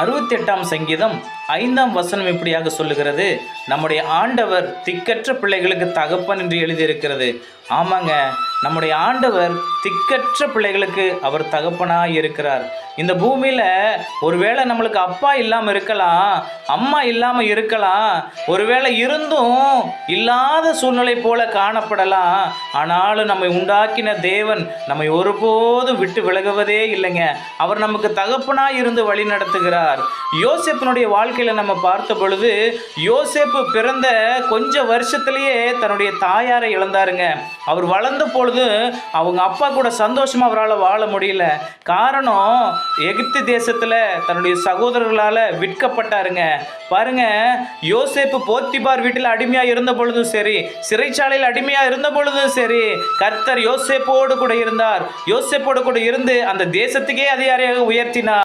68ஆம் சங்கீதம் 5ஆம் வசனம் இப்படியாக சொல்லுகிறது, நம்முடைய ஆண்டவர் திக்கற்ற பிள்ளைகளுக்கு தகப்பன் என்று எழுதியிருக்கிறது. ஆமாங்க, நம்முடைய ஆண்டவர் திக்கற்ற பிள்ளைகளுக்கு அவர் தகப்பனாய் இருக்கிறார். இந்த பூமியில் ஒருவேளை நம்மளுக்கு அப்பா இல்லாமல் இருக்கலாம், அம்மா இல்லாமல் இருக்கலாம், ஒருவேளை இருந்தும் இல்லாத சூழ்நிலை போல காணப்படலாம். ஆனாலும் நம்மை உண்டாக்கின தேவன் நம்மை ஒருபோதும் விட்டு விலகுவதே இல்லைங்க. அவர் நமக்கு தகப்பனாய் இருந்து வழி நடத்துகிறார். யோசேப்பினுடைய வாழ்க்கையில் நம்ம பார்த்த பொழுது, யோசேப்பு பிறந்த கொஞ்ச வருஷத்திலேயே தன்னுடைய தாயாரை இழந்தாருங்க. அவர் வளர்ந்த பொழுது அவங்க அப்பா கூட சந்தோஷமா அவரால் வாழ முடியல. காரணம், எகிப்து தேசத்துல தன்னுடைய சகோதரர்களால் விற்கப்பட்டாருங்க. பாருங்க, யோசேப்பு போத்திபார் வீட்டில் அடிமையா இருந்த பொழுதும் சரி, சிறைச்சாலையில் அடிமையா இருந்த பொழுதும் சரி, கர்த்தர் யோசேப்போடு கூட இருந்தார். யோசேப்போடு கூட இருந்து அந்த தேசத்துக்கே அதிகாரியாக உயர்த்தினார்.